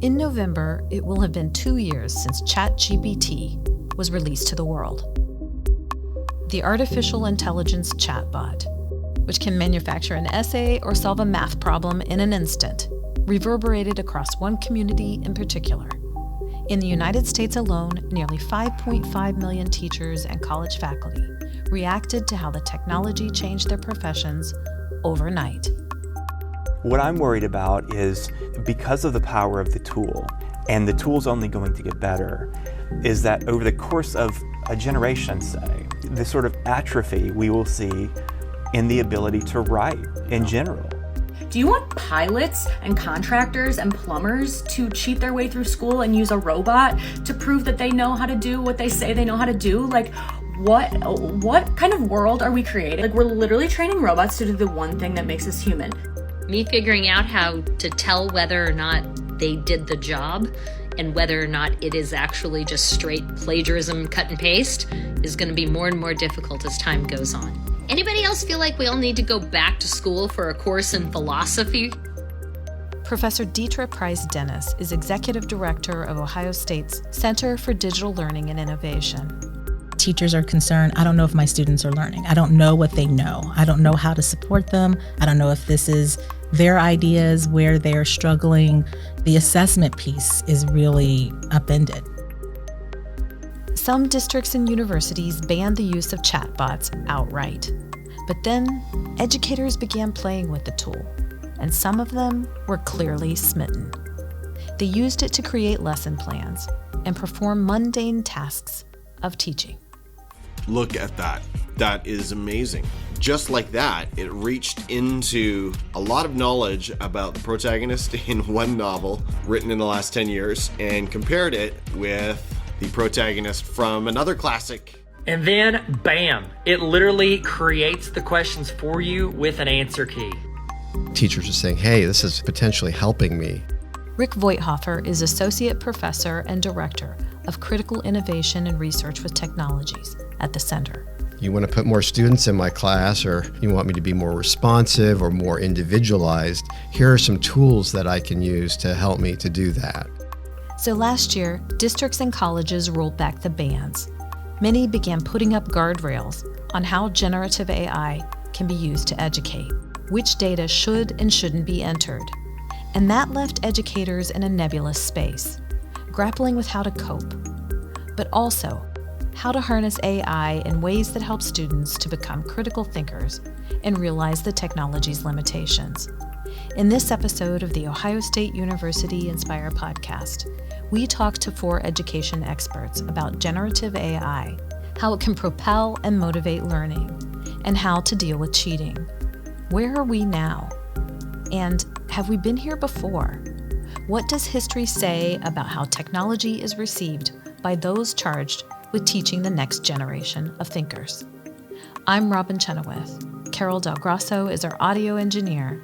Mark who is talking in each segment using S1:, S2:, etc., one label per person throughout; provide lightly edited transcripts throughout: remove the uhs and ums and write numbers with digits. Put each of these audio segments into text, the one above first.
S1: In November, it will have been 2 years since ChatGPT was released to the world. The artificial intelligence chatbot, which can manufacture an essay or solve a math problem in an instant, reverberated across one community in particular. In the United States alone, nearly 5.5 million teachers and college faculty reacted to how the technology changed their professions overnight.
S2: What I'm worried about is, because of the power of the tool, and the tool's only going to get better, is that over the course of a generation, say, the sort of atrophy we will see in the ability to write in general.
S3: Do you want pilots and contractors and plumbers to cheat their way through school and use a robot to prove that they know how to do what they say they know how to do? Like, what kind of world are we creating? Like, we're literally training robots to do the one thing that makes us human.
S4: Me figuring out how to tell whether or not they did the job and whether or not it is actually just straight plagiarism, cut and paste, is going to be more and more difficult as time goes on. Anybody else feel like we all need to go back to school for a course in philosophy?
S1: Professor Deetra Price-Dennis is Executive Director of Ohio State's Center for Digital Learning and Innovation.
S5: Teachers are concerned, I don't know if my students are learning. I don't know what they know. I don't know how to support them. I don't know if this is their ideas, where they're struggling. The assessment piece is really upended.
S1: Some districts and universities banned the use of chatbots outright. But then, educators began playing with the tool, and some of them were clearly smitten. They used it to create lesson plans and perform mundane tasks of teaching.
S6: Look at that. That is amazing. Just like that, it reached into a lot of knowledge about the protagonist in one novel written in the last 10 years and compared it with the protagonist from another classic.
S7: And then, bam, it literally creates the questions for you with an answer key.
S8: Teachers are saying, hey, this is potentially helping me.
S1: Rick Voigthofer is Associate Professor and Director of Critical Innovation and Research with Technologies at the Center.
S8: You want to put more students in my class, or you want me to be more responsive or more individualized, here are some tools that I can use to help me to do that.
S1: So last year, districts and colleges rolled back the bans. Many began putting up guardrails on how generative AI can be used to educate, which data should and shouldn't be entered. And that left educators in a nebulous space, grappling with how to cope, but also how to harness AI in ways that help students to become critical thinkers and realize the technology's limitations. In this episode of the Ohio State University Inspire podcast, we talk to 4 education experts about generative AI, how it can propel and motivate learning, and how to deal with cheating. Where are we now? And have we been here before? What does history say about how technology is received by those charged with teaching the next generation of thinkers? I'm Robin Chenoweth. Carol Del Grosso is our audio engineer.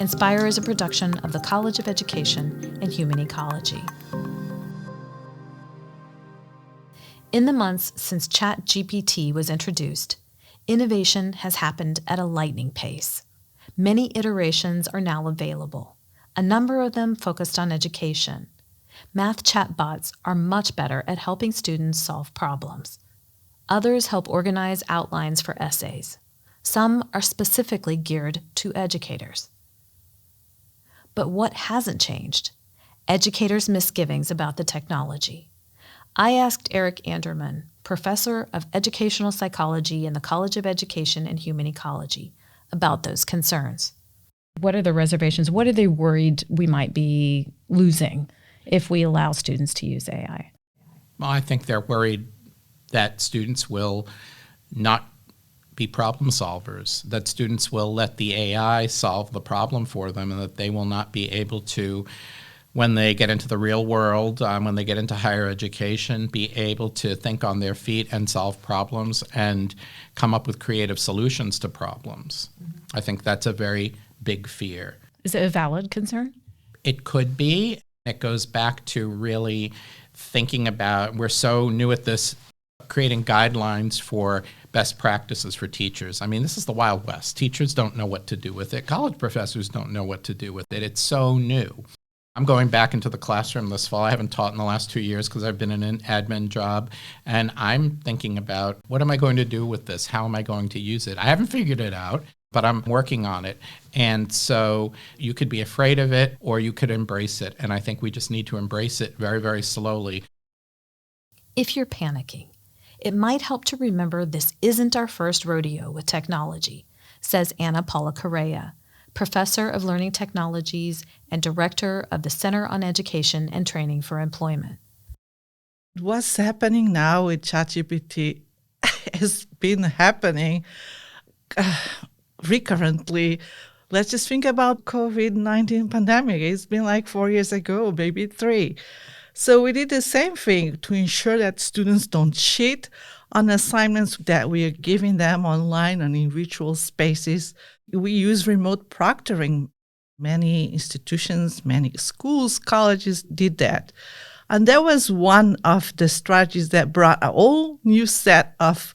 S1: Inspire is a production of the College of Education and Human Ecology. In the months since ChatGPT was introduced, innovation has happened at a lightning pace. Many iterations are now available, a number of them focused on education. Math chatbots are much better at helping students solve problems. Others help organize outlines for essays. Some are specifically geared to educators. But what hasn't changed? Educators' misgivings about the technology. I asked Eric Anderman, professor of educational psychology in the College of Education and Human Ecology, about those concerns. What are the reservations? What are they worried we might be losing if we allow students to use AI?
S9: Well, I think they're worried that students will not be problem solvers, that students will let the AI solve the problem for them, and that they will not be able to, when they get into the real world, when they get into higher education, be able to think on their feet and solve problems and come up with creative solutions to problems. I think that's a very big fear.
S1: Is it a valid concern?
S9: It could be. It goes back to really thinking about, we're so new at this, creating guidelines for best practices for teachers. I mean, this is the Wild West. Teachers don't know what to do with it. College professors don't know what to do with it. It's so new. I'm going back into the classroom this fall. I haven't taught in the last 2 years because I've been in an admin job. And I'm thinking about, what am I going to do with this? How am I going to use it? I haven't figured it out, but I'm working on it. And so you could be afraid of it or you could embrace it. And I think we just need to embrace it very, very slowly.
S1: If you're panicking, it might help to remember this isn't our first rodeo with technology, says Anna Paula Correa, Professor of Learning Technologies and Director of the Center on Education and Training for Employment.
S10: What's happening now with ChatGPT has been happening recurrently. Let's just think about COVID-19 pandemic. It's been like 4 years ago, maybe 3. So we did the same thing to ensure that students don't cheat on assignments that we are giving them online and in virtual spaces. We use remote proctoring. Many institutions, many schools, colleges did that. And that was one of the strategies that brought a whole new set of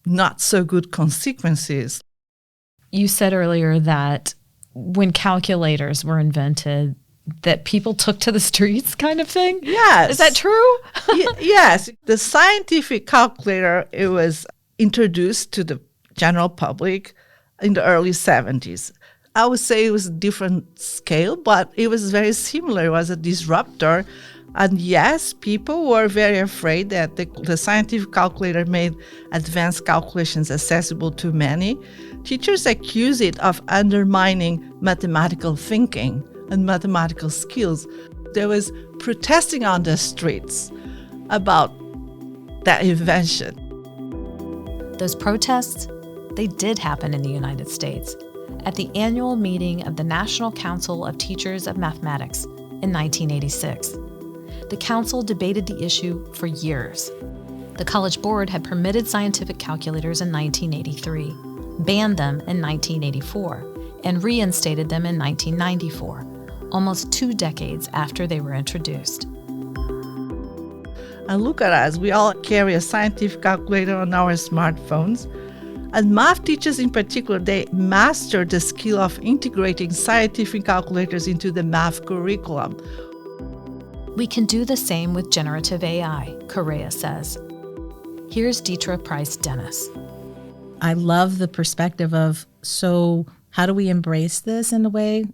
S10: not so good consequences.
S1: You said earlier that when calculators were invented, that people took to the streets kind of thing?
S10: Yes.
S1: Is that true?
S10: Yes. The scientific calculator, it was introduced to the general public in the early 70s. I would say it was a different scale, but it was very similar. It was a disruptor. And yes, people were very afraid that the scientific calculator made advanced calculations accessible to many. Teachers accused it of undermining mathematical thinking and mathematical skills. There was protesting on the streets about that invention.
S1: Those protests, they did happen in the United States at the annual meeting of the National Council of Teachers of Mathematics in 1986. The council debated the issue for years. The College Board had permitted scientific calculators in 1983, banned them in 1984, and reinstated them in 1994, almost 2 decades after they were introduced.
S10: And look at us, we all carry a scientific calculator on our smartphones. And math teachers in particular, they mastered the skill of integrating scientific calculators into the math curriculum.
S1: We can do the same with generative AI, Correa says. Here's Deetra Price Dennis.
S5: I love the perspective of, so how do we embrace this in a way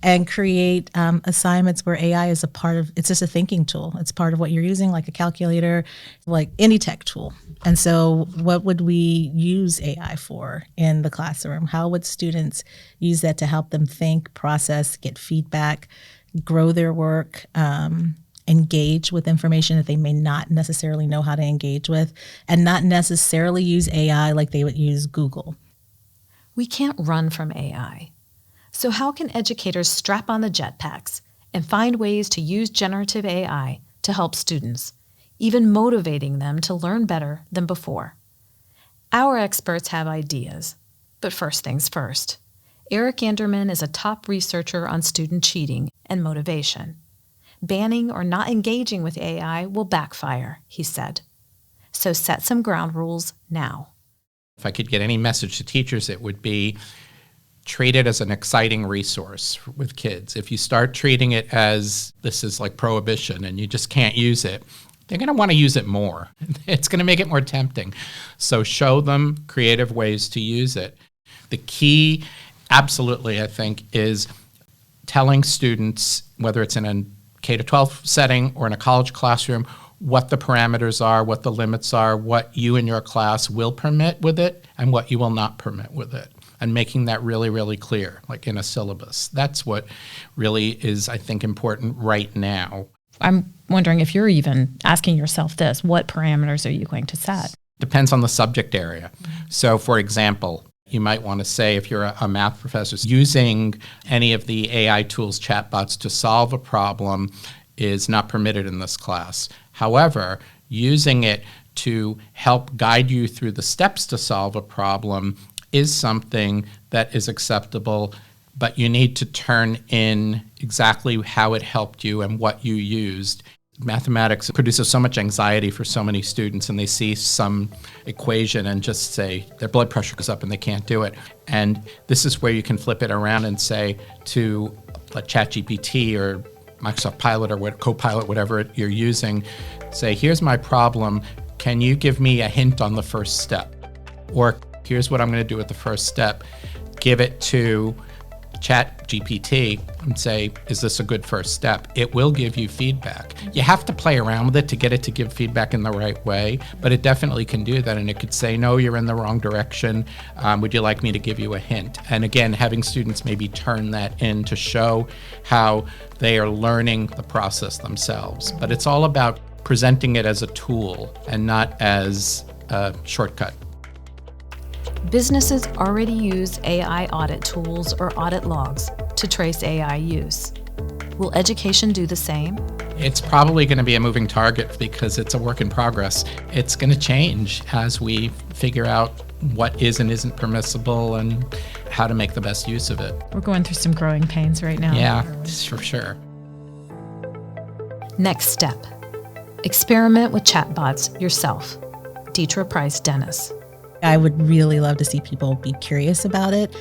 S5: and create assignments where AI is a part of, it's just a thinking tool. It's part of what you're using, like a calculator, like any tech tool. And so what would we use AI for in the classroom? How would students use that to help them think, process, get feedback, grow their work, engage with information that they may not necessarily know how to engage with, and not necessarily use AI like they would use Google?
S1: We can't run from AI. So how can educators strap on the jetpacks and find ways to use generative AI to help students, even motivating them to learn better than before? Our experts have ideas, but first things first. Eric Anderman is a top researcher on student cheating and motivation. Banning or not engaging with AI will backfire, he said. So set some ground rules now.
S9: If I could get any message to teachers, it would be treat it as an exciting resource with kids. If you start treating it as this is like prohibition and you just can't use it, they're going to want to use it more. It's going to make it more tempting. So show them creative ways to use it. The key, absolutely, I think, is telling students, whether it's in a K-12 setting or in a college classroom, what the parameters are, what the limits are, what you and your class will permit with it, and what you will not permit with it. And making that really, really clear, like in a syllabus. That's what really is, I think, important right now.
S1: I'm wondering if you're even asking yourself this, what parameters are you going to set?
S9: Depends on the subject area. So, for example, you might want to say, if you're a math professor, using any of the AI tools, chatbots, to solve a problem is not permitted in this class. However, using it to help guide you through the steps to solve a problem is something that is acceptable, but you need to turn in exactly how it helped you and what you used. Mathematics produces so much anxiety for so many students, and they see some equation and just say their blood pressure goes up and they can't do it. And this is where you can flip it around and say to ChatGPT or Microsoft Pilot or Copilot, whatever you're using, say, here's my problem. Can you give me a hint on the first step? Or here's what I'm going to do with the first step. Give it to ChatGPT and say, is this a good first step? It will give you feedback. You have to play around with it to get it to give feedback in the right way, but it definitely can do that. And it could say, no, you're in the wrong direction. Would you like me to give you a hint? And again, having students maybe turn that in to show how they are learning the process themselves. But it's all about presenting it as a tool and not as a shortcut.
S1: Businesses already use AI audit tools or audit logs to trace AI use. Will education do the same?
S9: It's probably going to be a moving target because it's a work in progress. It's going to change as we figure out what is and isn't permissible and how to make the best use of it.
S1: We're going through some growing pains right now.
S9: Yeah, for sure.
S1: Next step. Experiment with chatbots yourself. Deetra Price Dennis.
S5: I would really love to see people be curious about it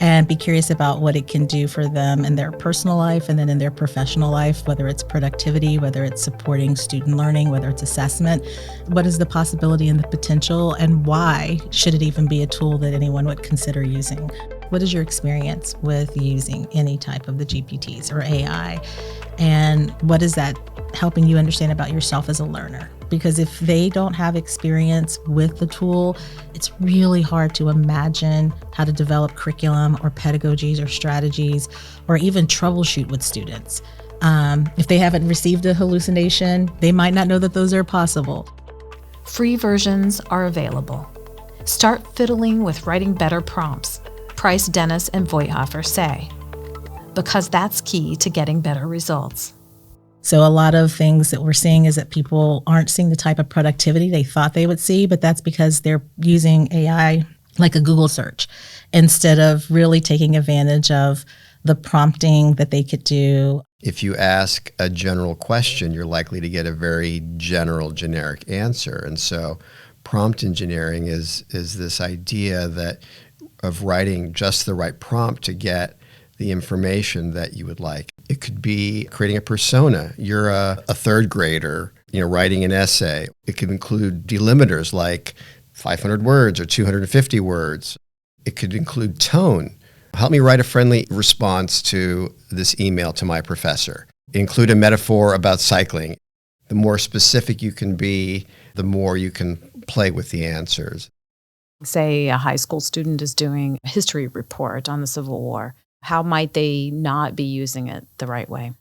S5: and be curious about what it can do for them in their personal life and then in their professional life, whether it's productivity, whether it's supporting student learning, whether it's assessment. What is the possibility and the potential, and why should it even be a tool that anyone would consider using? What is your experience with using any type of the GPTs or AI? And what is that helping you understand about yourself as a learner? Because if they don't have experience with the tool, it's really hard to imagine how to develop curriculum or pedagogies or strategies or even troubleshoot with students. If they haven't received a hallucination, they might not know that those are possible.
S1: Free versions are available. Start fiddling with writing better prompts, Price, Dennis, and Voigthofer say, because that's key to getting better results.
S5: So a lot of things that we're seeing is that people aren't seeing the type of productivity they thought they would see, but that's because they're using AI like a Google search instead of really taking advantage of the prompting that they could do.
S8: If you ask a general question, you're likely to get a very general, generic answer. And so prompt engineering is this idea that of writing just the right prompt to get the information that you would like. It could be creating a persona. You're a third grader, writing an essay. It could include delimiters like 500 words or 250 words. It could include tone. Help me write a friendly response to this email to my professor. Include a metaphor about cycling. The more specific you can be, the more you can play with the answers.
S1: Say a high school student is doing a history report on the Civil War. How might they not be using it the right way?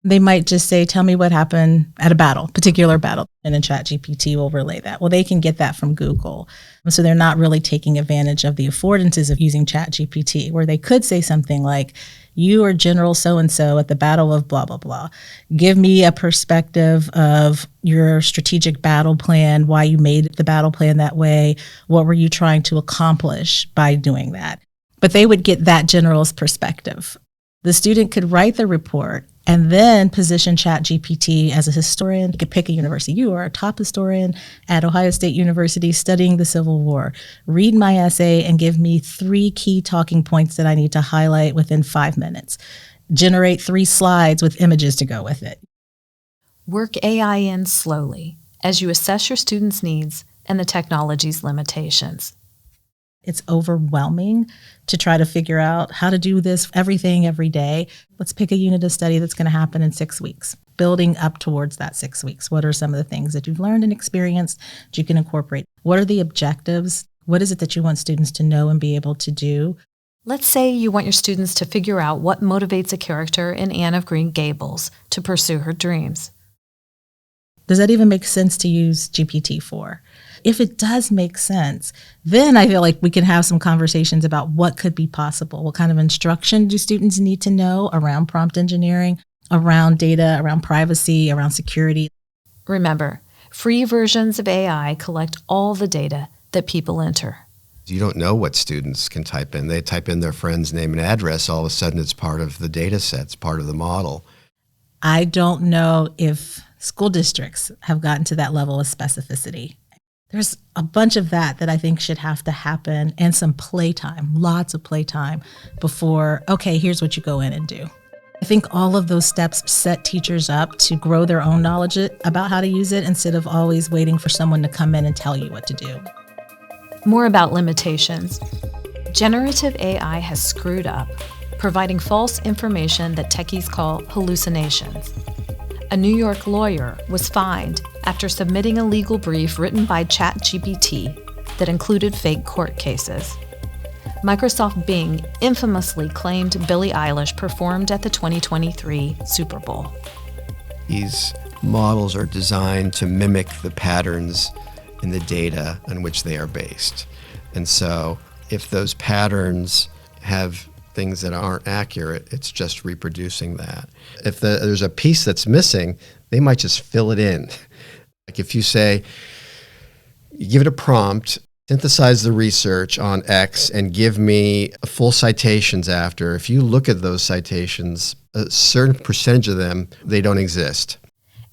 S5: They might just say, tell me what happened at a particular battle, and then ChatGPT will relay that. Well, they can get that from Google. So they're not really taking advantage of the affordances of using ChatGPT, where they could say something like, you are General so-and-so at the Battle of blah, blah, blah. Give me a perspective of your strategic battle plan, why you made the battle plan that way. What were you trying to accomplish by doing that? But they would get that general's perspective. The student could write the report and then position ChatGPT as a historian. You could pick a university. You are a top historian at Ohio State University studying the Civil War. Read my essay and give me 3 key talking points that I need to highlight within 5 minutes. Generate 3 slides with images to go with it.
S1: Work AI in slowly as you assess your students' needs and the technology's limitations.
S5: It's overwhelming to try to figure out how to do this everything every day. Let's pick a unit of study that's going to happen in 6 weeks. Building up towards that 6 weeks. What are some of the things that you've learned and experienced that you can incorporate? What are the objectives? What is it that you want students to know and be able to do?
S1: Let's say you want your students to figure out what motivates a character in Anne of Green Gables to pursue her dreams.
S5: Does that even make sense to use GPT for? If it does make sense, then I feel like we can have some conversations about what could be possible. What kind of instruction do students need to know around prompt engineering, around data, around privacy, around security?
S1: Remember, free versions of AI collect all the data that people enter.
S8: You don't know what students can type in. They type in their friend's name and address. All of a sudden, it's part of the data set. It's part of the model.
S5: I don't know if school districts have gotten to that level of specificity. There's a bunch of that I think should have to happen, and some playtime, lots of playtime before, okay, here's what you go in and do. I think all of those steps set teachers up to grow their own knowledge about how to use it instead of always waiting for someone to come in and tell you what to do.
S1: More about limitations. Generative AI has screwed up, providing false information that techies call hallucinations. A New York lawyer was fined after submitting a legal brief written by ChatGPT that included fake court cases. Microsoft Bing infamously claimed Billie Eilish performed at the 2023 Super Bowl.
S8: These models are designed to mimic the patterns in the data on which they are based. And so if those patterns have things that aren't accurate, it's just reproducing that. If there's a piece that's missing, they might just fill it in. Like if you say, you give it a prompt, synthesize the research on X and give me full citations after. If you look at those citations, a certain percentage of them, they don't exist.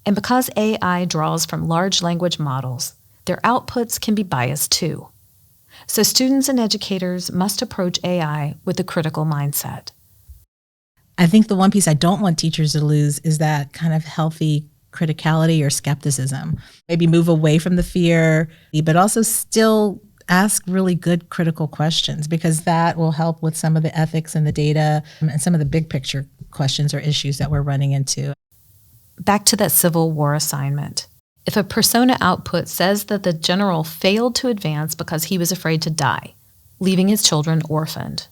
S1: And because AI draws from large language models, their outputs can be biased too. So students and educators must approach AI with a critical mindset.
S5: I think the one piece I don't want teachers to lose is that kind of healthy criticality or skepticism. Maybe move away from the fear, but also still ask really good critical questions, because that will help with some of the ethics and the data and some of the big picture questions or issues that we're running into.
S1: Back to that Civil War assignment. If a persona output says that the general failed to advance because he was afraid to die, leaving his children orphaned.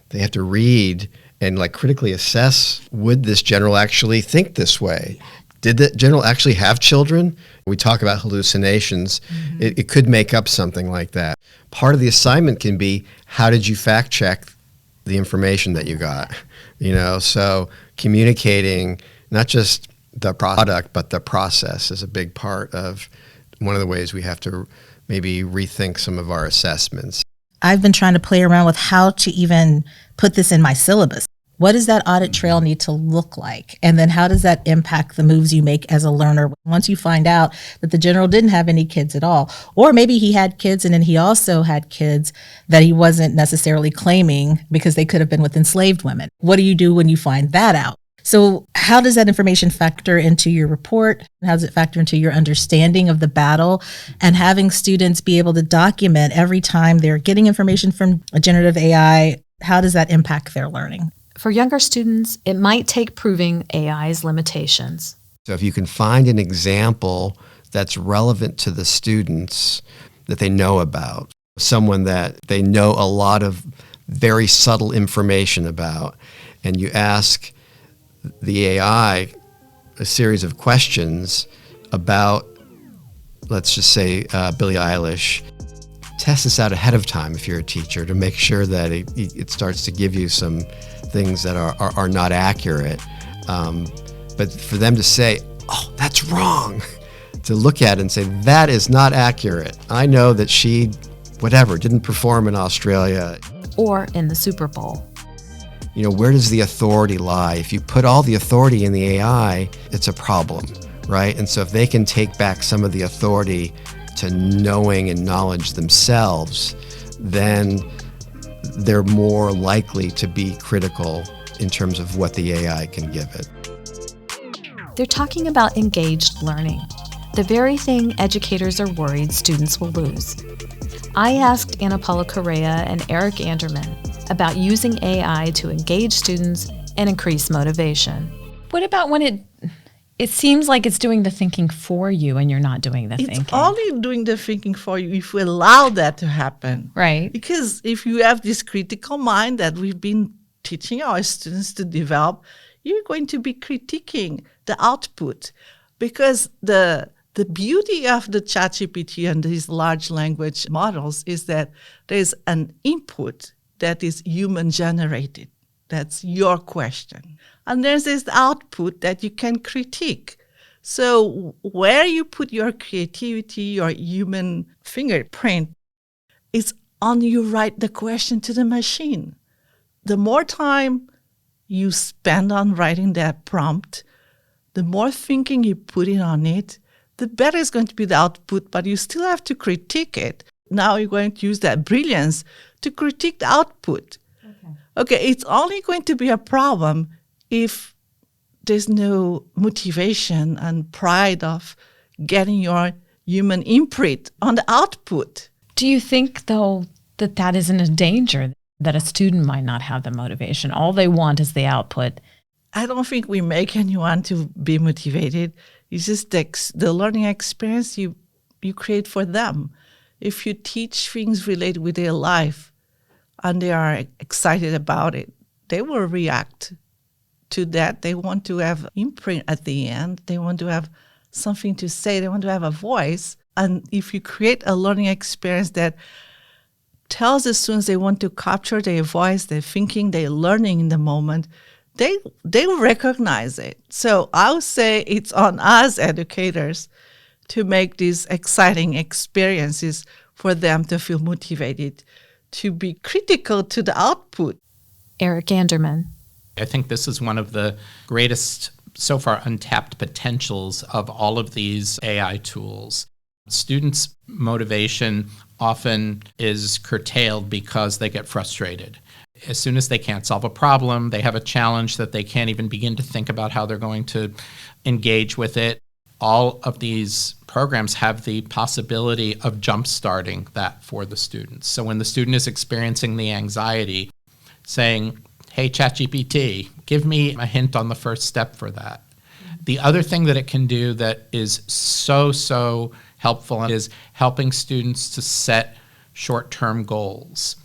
S8: They have to read and critically assess, would this general actually think this way? Did the general actually have children? We talk about hallucinations. Mm-hmm. It could make up something like that. Part of the assignment can be, how did you fact check the information that you got? So communicating not just the product, but the process is a big part of one of the ways we have to maybe rethink some of our assessments.
S5: I've been trying to play around with how to even put this in my syllabus. What does that audit trail need to look like? And then how does that impact the moves you make as a learner once you find out that the general didn't have any kids at all? Or maybe he had kids and then he also had kids that he wasn't necessarily claiming because they could have been with enslaved women. What do you do when you find that out? So how does that information factor into your report? How does it factor into your understanding of the battle? And having students be able to document every time they're getting information from a generative AI, how does that impact their learning?
S1: For younger students, it might take proving AI's limitations.
S8: So if you can find an example that's relevant to the students that they know about, someone that they know a lot of very subtle information about, and you ask the AI a series of questions about, let's just say, Billie Eilish, test this out ahead of time if you're a teacher to make sure that it starts to give you some things that are not accurate. But for them to say, oh, that's wrong, to look at it and say, that is not accurate. I know that she, didn't perform in Australia.
S1: Or in the Super Bowl.
S8: Where does the authority lie? If you put all the authority in the AI, it's a problem, right? And so if they can take back some of the authority to knowing and knowledge themselves, then they're more likely to be critical in terms of what the AI can give it.
S1: They're talking about engaged learning, the very thing educators are worried students will lose. I asked Ana Paula Correa and Eric Anderman about using AI to engage students and increase motivation.
S11: What about when it seems like it's doing the thinking for you and you're not doing the thinking?
S10: It's only doing the thinking for you if we allow that to happen.
S11: Right.
S10: Because if you have this critical mind that we've been teaching our students to develop, you're going to be critiquing the output. Because the beauty of the ChatGPT and these large language models is that there's an input that is human generated. That's your question. And there's this output that you can critique. So where you put your creativity, your human fingerprint, is on you write the question to the machine. The more time you spend on writing that prompt, the more thinking you put in on it, the better is going to be the output, but you still have to critique it. Now you're going to use that brilliance to critique the output. Okay, it's only going to be a problem if there's no motivation and pride of getting your human imprint on the output.
S11: Do you think, though, that that isn't a danger, that a student might not have the motivation? All they want is the output.
S10: I don't think we make anyone to be motivated. It's just the learning experience you create for them. If you teach things related with their life and they are excited about it, they will react to that. They want to have imprint at the end. They want to have something to say. They want to have a voice. And if you create a learning experience that tells the students they want to capture their voice, their thinking, their learning in the moment, they will recognize it. So I would say it's on us educators to make these exciting experiences for them to feel motivated, to be critical to the output.
S1: Eric Anderman.
S9: I think this is one of the greatest, so far untapped potentials of all of these AI tools. Students' motivation often is curtailed because they get frustrated. As soon as they can't solve a problem, they have a challenge that they can't even begin to think about how they're going to engage with it. All of these programs have the possibility of jump-starting that for the students. So when the student is experiencing the anxiety, saying, hey, ChatGPT, give me a hint on the first step for that. The other thing that it can do that is so helpful is helping students to set short-term goals.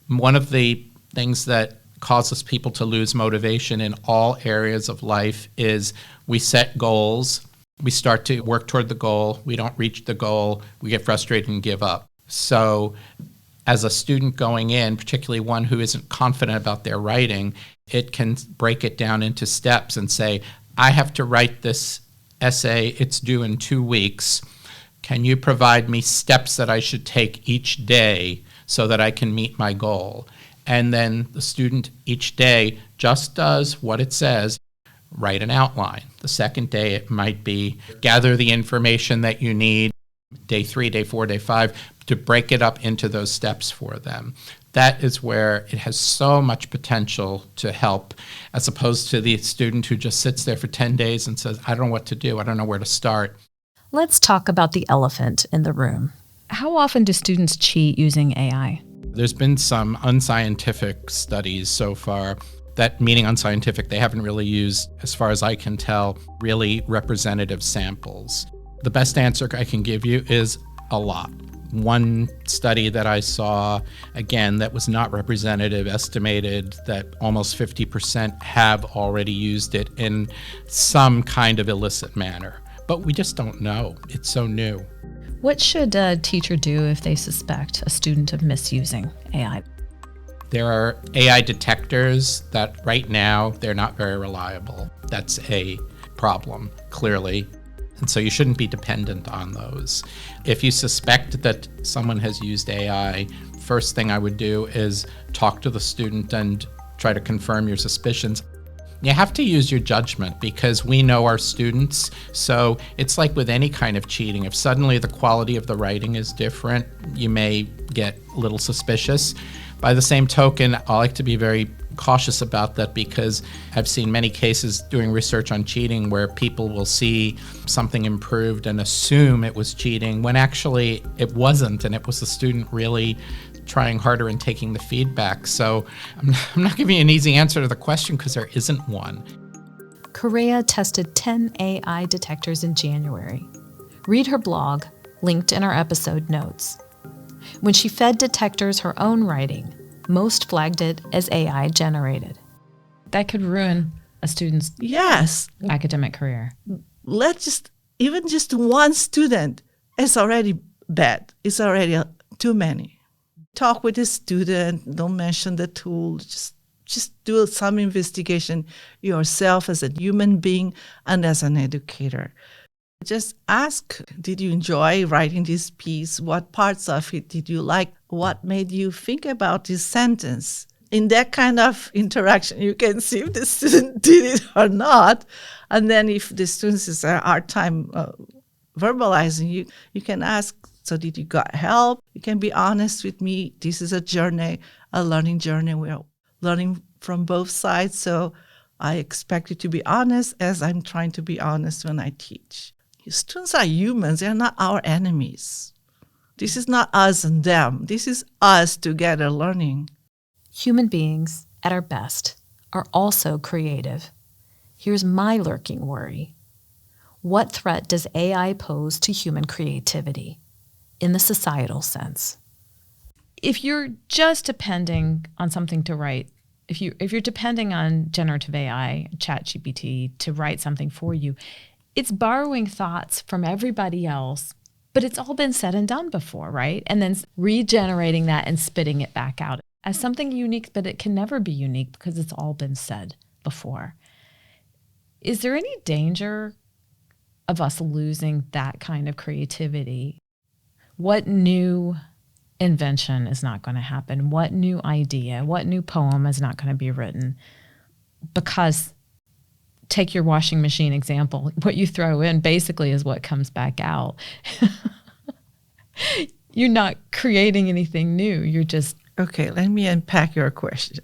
S9: One of the things that causes people to lose motivation in all areas of life is we set goals, we start to work toward the goal, we don't reach the goal, we get frustrated and give up. So as a student going in, particularly one who isn't confident about their writing, it can break it down into steps and say, I have to write this essay, it's due in 2 weeks. Can you provide me steps that I should take each day so that I can meet my goal? And then the student each day just does what it says, write an outline. The second day it might be gather the information that you need, day 3, day 4, day 5, to break it up into those steps for them. That is where it has so much potential to help, as opposed to the student who just sits there for 10 days and says, I don't know what to do, I don't know where to start.
S1: Let's talk about the elephant in the room. How often do students cheat using AI?
S9: There's been some unscientific studies so far, that meaning unscientific, they haven't really used, as far as I can tell, really representative samples. The best answer I can give you is a lot. One study that I saw, again, that was not representative, estimated that almost 50% have already used it in some kind of illicit manner. But we just don't know. It's so new.
S1: What should a teacher do if they suspect a student of misusing AI?
S9: There are AI detectors that right now, they're not very reliable. That's a problem, clearly. And so you shouldn't be dependent on those. If you suspect that someone has used AI, first thing I would do is talk to the student and try to confirm your suspicions. You have to use your judgment because we know our students. So it's like with any kind of cheating. If suddenly the quality of the writing is different, you may get a little suspicious. By the same token, I like to be very cautious about that because I've seen many cases doing research on cheating where people will see something improved and assume it was cheating when actually it wasn't, and it was the student really trying harder and taking the feedback. So I'm not giving you an easy answer to the question because there isn't one.
S1: Correa tested 10 AI detectors in January. Read her blog, linked in our episode notes. When she fed detectors her own writing, most flagged it as AI generated.
S11: That could ruin a student's academic career.
S10: Even just one student is already bad. It's already too many. Talk with the student, don't mention the tool, just do some investigation yourself as a human being and as an educator. Just ask, did you enjoy writing this piece? What parts of it did you like? What made you think about this sentence? In that kind of interaction, you can see if the student did it or not. And then if the student has a hard time verbalizing, you can ask, so did you got help? You can be honest with me. This is a journey, a learning journey. We are learning from both sides. So I expect you to be honest as I'm trying to be honest when I teach. Students are humans. They're not our enemies. This is not us and them. This is us together learning.
S1: Human beings, at our best, are also creative. Here's my lurking worry. What threat does AI pose to human creativity in the societal sense? If you're just depending on something to write, if you're depending on generative AI, ChatGPT, to write something for you, it's borrowing thoughts from everybody else, but it's all been said and done before, right? And then regenerating that and spitting it back out as something unique, but it can never be unique because it's all been said before. Is there any danger of us losing that kind of creativity? What new invention is not going to happen? What new idea, what new poem is not going to be written? Because take your washing machine example, what you throw in basically is what comes back out. You're not creating anything new. You're just...
S10: Okay, let me unpack your question.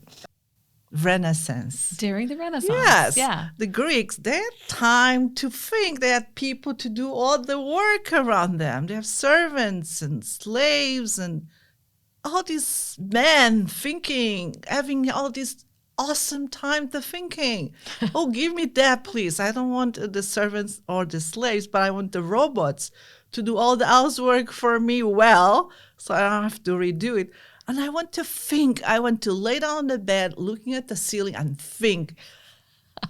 S10: Renaissance.
S1: During the Renaissance.
S10: Yes.
S1: Yeah.
S10: The Greeks, they had time to think. They had people to do all the work around them. They have servants and slaves and all these men thinking, having all this awesome time to thinking. Oh, give me that, please. I don't want the servants or the slaves, but I want the robots to do all the housework for me well, so I don't have to redo it. And I want to think. I want to lay down on the bed, looking at the ceiling and think.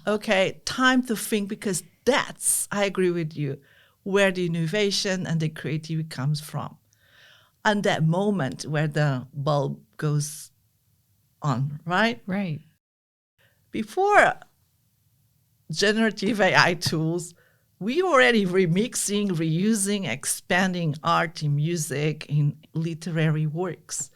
S10: Okay, time to think, because that's, I agree with you, where the innovation and the creativity comes from. And that moment where the bulb goes on, right?
S1: Right.
S10: Before generative AI tools, we were already remixing, reusing, expanding art in music, in literary works.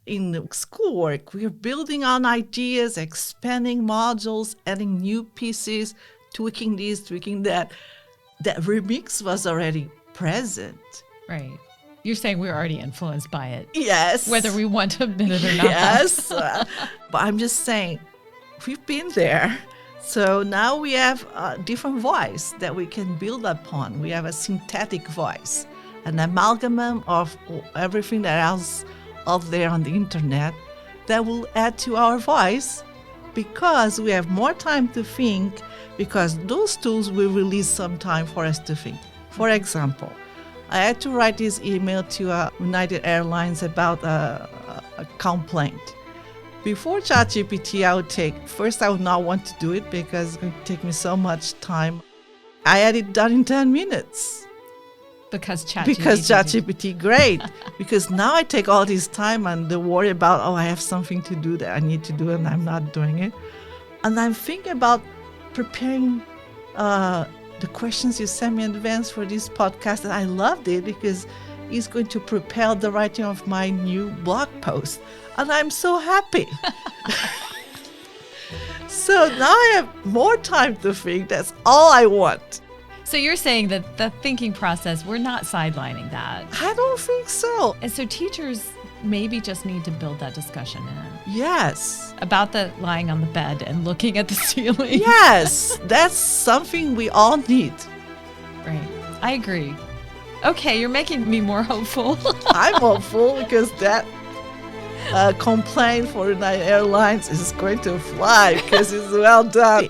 S10: In schoolwork, we're building on ideas, expanding modules, adding new pieces, tweaking this, tweaking that. That remix was already present.
S1: Right. You're saying we're already influenced by it.
S10: Yes.
S1: Whether we want to admit it or not.
S10: Yes. But I'm just saying, we've been there. So now we have a different voice that we can build upon. We have a synthetic voice, an amalgam of everything that else out there on the internet that will add to our voice, because we have more time to think, because those tools will release some time for us to think. For example, I had to write this email to United Airlines about a complaint. Before ChatGPT, I would not want to do it because it would take me so much time. I had it done in 10 minutes.
S1: Because ChatGPT.
S10: Because ChatGPT, great. Because now I take all this time and the worry about, I have something to do that I need to do and I'm not doing it. And I'm thinking about preparing the questions you sent me in advance for this podcast, and I loved it because it's going to propel the writing of my new blog post. And I'm so happy. So now I have more time to think. That's all I want.
S1: So you're saying that the thinking process, we're not sidelining that.
S10: I don't think so.
S1: And so teachers maybe just need to build that discussion in.
S10: Yes.
S1: About the lying on the bed and looking at the ceiling.
S10: Yes, that's something we all need.
S1: Right. I agree. Okay, you're making me more hopeful.
S10: I'm hopeful because that complaint for United Airlines is going to fly because it's well done.